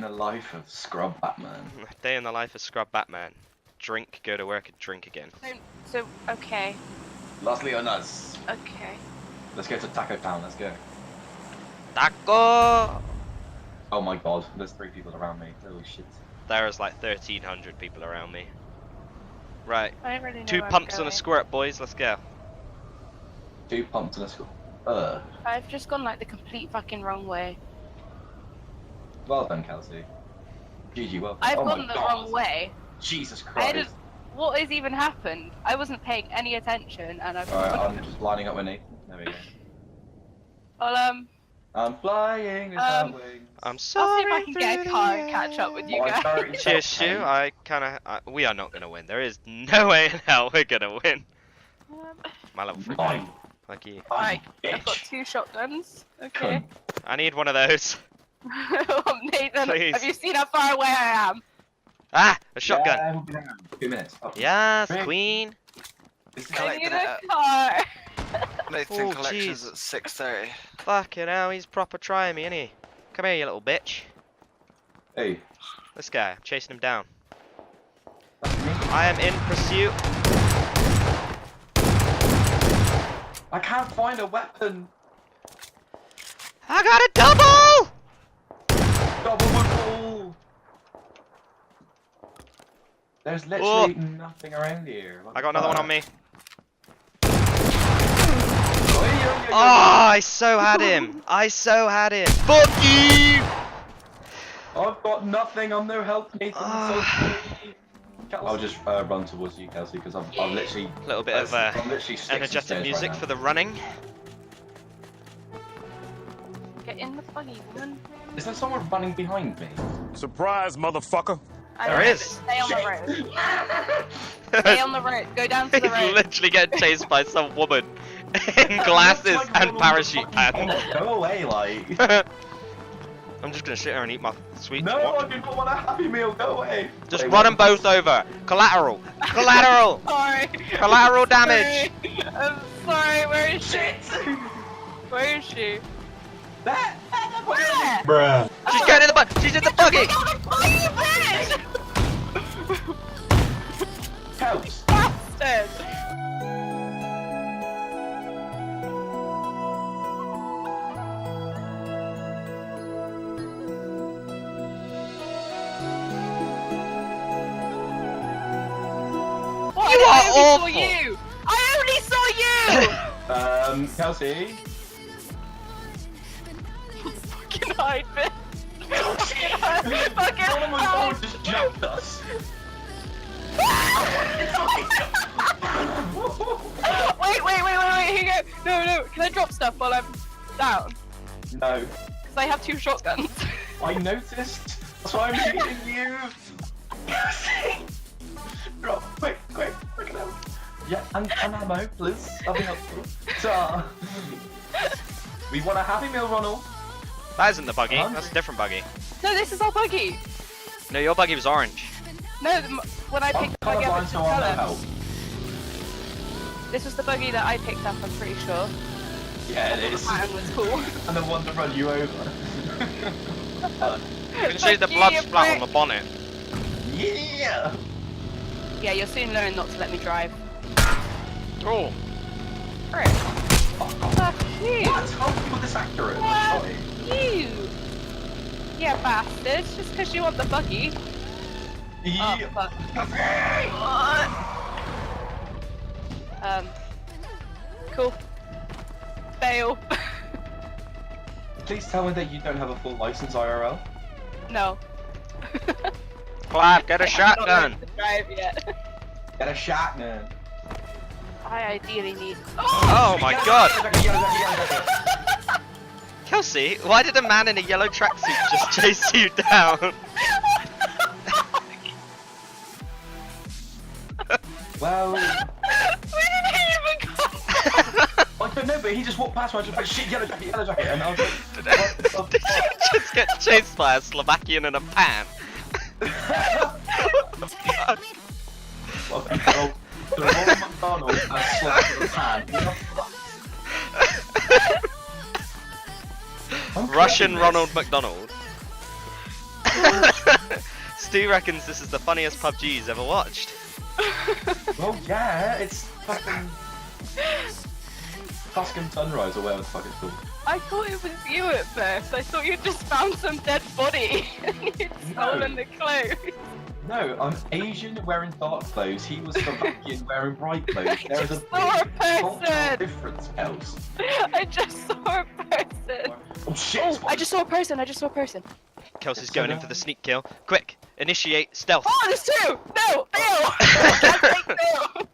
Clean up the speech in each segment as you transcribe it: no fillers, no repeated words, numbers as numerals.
the life of Scrub Batman. Day in the life of Scrub Batman. Drink, go to work, and drink again. So okay. Las Leonas. Okay. Let's go to Taco Town, let's go. Taco! Oh my god, there's 3 people around me. Holy shit. There is like 1,300 people around me. Right. I don't really know 2 where I'm pumps and a going. squirt, boys. Let's go. 2 pumps and a school. I've just gone like the complete fucking wrong way. Well done, Kelsey. GG, well done. I've Oh gone my the God. wrong way. Jesus I Christ. didn't. What has even happened? I wasn't paying any attention, and I've. Alright, I'm just lining up with Nathan. There we go. Well, I'm flying without wings. I'm I'll see sorry. if I can get a car and catch up with you Oh, I'm guys. sorry. Cheers, Stu. I kinda. We are not gonna win. There is no way in hell we're gonna win. My level 3. Mine. Fuck you. Right, I've got Bitch. 2 shotguns. Okay. I need one of those. Nathan, Please. have you seen how far away I am? Ah! A shotgun. Yeah, we'll be there in 2 minutes. Oh. Yes, Rick. queen. This is I need Collecting a it car. Nathan Oh, collections jeez. at 6:30. Fucking hell, he's proper trying me, isn't he? Come here, you little bitch. Hey, This guy, I'm chasing him down. that's me. I am in pursuit. I can't find a weapon. I got a double! Double wiggle. There's literally nothing around here. What I the got another one fuck? on me. Oi, oi, oi, oi. Oh, I so had him. I so had him. Fuck you! I've got nothing. I'm no help, Nathan. Ah. I'll just run towards you, Kelsey, because I've literally. A little bit of I'm literally sticks and energetic stones music right for the running. Get in the buggy, woman. now. Is there someone running behind me? Surprise, motherfucker. I There don't know, is. but Stay on the road. Stay on the road. Go down to the He's road. literally getting chased by some woman in glasses Looks like and one parachute fucking- pants. Go away, like. I'm just gonna sit here and eat my sweet No, watch. I do not want a Happy Meal. Go away. Just Wait, run them what? both over. Collateral. Collateral. Sorry. Collateral damage. I'm sorry. Where is she? Shit. Where is she? That. Where? Bruh. She's getting in the bug. She's in the buggy. Cows. Bastard! What? You I are only awful. saw you! I only saw you! Kelsey. Fucking hide, bitch! Fucking hide! Fucking Someone hide! just jumped us. Wait, here you go! No, can I drop stuff while I'm down? No, Because I have 2 shotguns. I noticed. That's why I'm shooting you. Drop, quick, now. Yeah, and ammo, please. I'll be helpful. So, we want a Happy Meal, Ronald. That isn't the buggy. That's a different buggy. No, this is our buggy! No, your buggy was orange. No, when I I'm picked the buggy up, colorblind, it's so the I'm no colour. help. This was the buggy that I picked up, I'm pretty sure. Yeah, it is. The pattern was cool. And the one to run you over. You can see the Fuck you, blood you splat on prick. the bonnet. Yeah. Yeah, you'll soon learn not to let me drive. Oh. Frick. Fuck you! What? How can you put this accurate? Fuck Sorry. you! Yeah, bastards, just because you want the buggy. Yeah. Oh, fuck. Cool. Fail. Please tell me that you don't have a full license IRL. No. Clive, get a I have not shotgun. learned to drive yet. Get a shotgun. I ideally need. Oh my god. god! Kelsey, why did a man in a yellow tracksuit just chase you down? Well, Where did he even come from? I don't know, but he just walked past me. I just went, shit, yellow jacket, and I was like, what the Did you just get chased by a Slovakian in a pan? fuck? Well, the Ronald McDonald has slapped in the pan. I'm Russian clicking Ronald this. McDonald. Stu reckons this is the funniest PUBG he's ever watched. Well, yeah, it's fucking Dusk and Sunrise or whatever the fuck it's called. I thought it was you at first. I thought you'd just found some dead body and you'd stolen the clothes. No, I'm Asian wearing dark clothes. He was Slovakian wearing bright clothes. There is a saw a big person. cultural difference, else. I just saw a person. Oh shit! Oh, I just saw a person. I just saw a person. Kelsey's going in for the sneak kill. Quick, initiate stealth. Oh, there's two. No, Bill. Bill.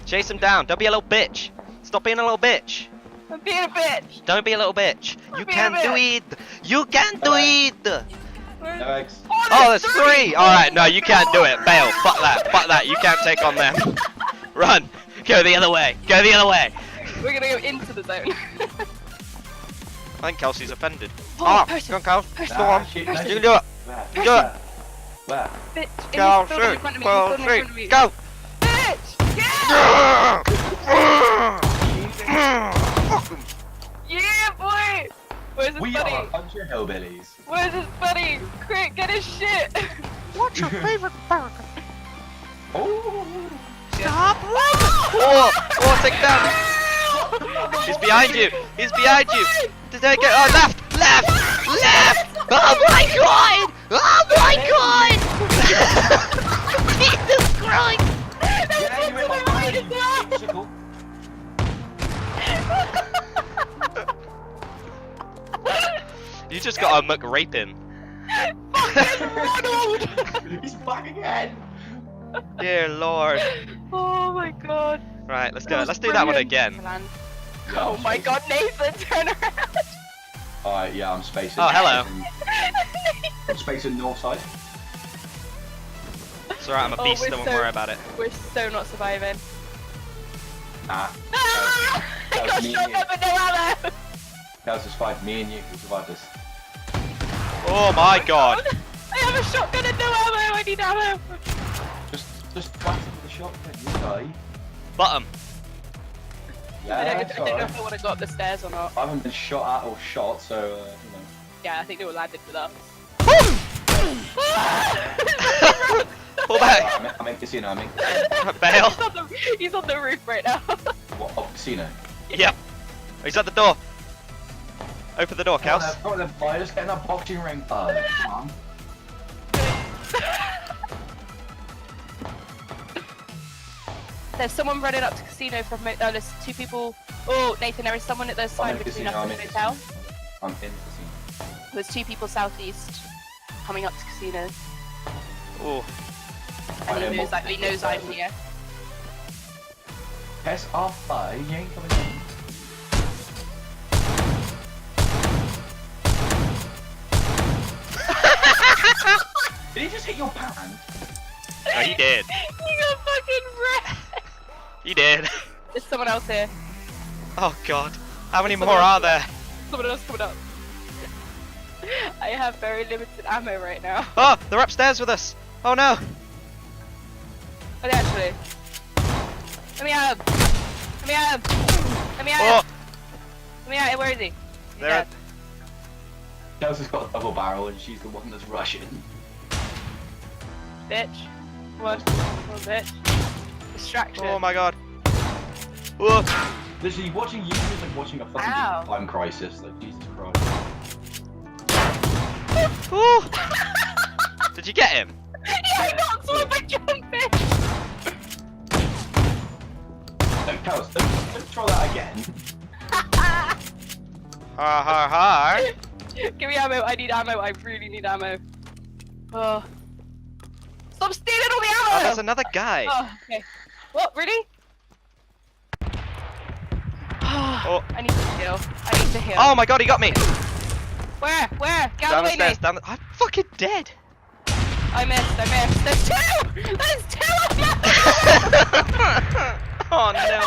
Chase him down. Don't be a little bitch. Stop being a little bitch. I'm being a bitch. Don't be a little bitch. I'm You being can a do bitch. it. You can do it. No eggs. Oh, there's three. All right, no, you can't do it. Bail. Fuck that. Fuck that. You can't take on them. Run. Go the other way. Go the other way. We're gonna go into the zone. I think Kelsey's offended. Oh, Oh, person. go on, Kels. Person. Go on. shit, You no, can do it. Where? You can do it. Where? Bitch. In Go, this building in shoot. front of me. Go, in this building in front of three. me. Go. Bitch. Yeah. Yeah, boy. Where's his We buddy? are a bunch of hillbillies. Where's his buddy? Quick, get his shit. What's your favorite burger? Oh! Stop running! Oh, take down. He's behind you. He's behind you. Did they get? Oh, left, left, left. Oh my god! Oh my god! Jesus Christ! Yeah, you went my right as way. well. Sickle. You just got a McRaping. Ronald! He's back again. Dear Lord. Oh my god. Right, let's do it. Let's do that one again. Oh my god, Nathan, turn around! Alright, yeah, I'm spacing. Oh, hello. I'm spacing north side. It's alright, I'm a Oh, beast, we're don't so- worry about it. We're so not surviving. Nah. Ah! I that got was me shot and you. up with no ammo! That was just fine. Me and you who survived this. Oh my god. I have a shotgun and no ammo! I need ammo! Just whack him with the shotgun, you die. Bottom. Yeah, I it's don't know alright. if I want to go up the stairs or not. I haven't been shot at or shot, so, you know. Yeah, I think they were landed with us. Pull back. I'm in casino, I'm in Bail. He's on the roof right now. what, oh, casino. Yep. He's at the door. Open the door, Kels. Come on then, boy, just get in that boxing ring. Oh, come on. There's someone running up to casino from. There's two people. Oh, Nathan, there is someone at the I'm sign in between casino, us I'm and in the hotel. casino. I'm in casino. There's two people southeast coming up to casino, Oh. and he knows I'm here. Press R5, you ain't coming in. Did he just hit your pan? Oh, he did. You got fucking wrecked. He did. There's someone else here. Oh god. How many more are there? Someone else coming up. I have very limited ammo right now. Oh, they're upstairs with us. Oh no. Are they actually? Let me at him. Let me at him. Let me at Oh, him. Let me at him. Where is he? He's they're dead. Chelsea's got a double barrel and she's the one that's rushing. Bitch. One. One bitch. Distraction. oh my god. Whoa. Literally, watching you is like watching a fucking Ow. time crisis. Like, Jesus Christ. Ooh. Did you get him? Yeah, I got someone by jumping. No, Chelsea, don't try that again. Ha ha ha. Give me ammo. I need ammo. I really need ammo. Oh. Stop stealing all the ammo! Oh, there's another guy. Oh, okay. What? Really? Oh. I need to heal. I need to heal. Oh my god, he got me. Where? Where? Get Down out the of the way, stairs, Nate. down the... I'm fucking dead. I missed. There's two! There's two of them! Oh no.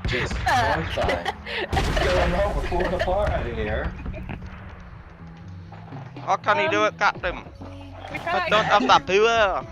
Jesus Christ, man. What's going on? We're falling apart out of here. How can he do it, Captain? We I tried. don't have that power.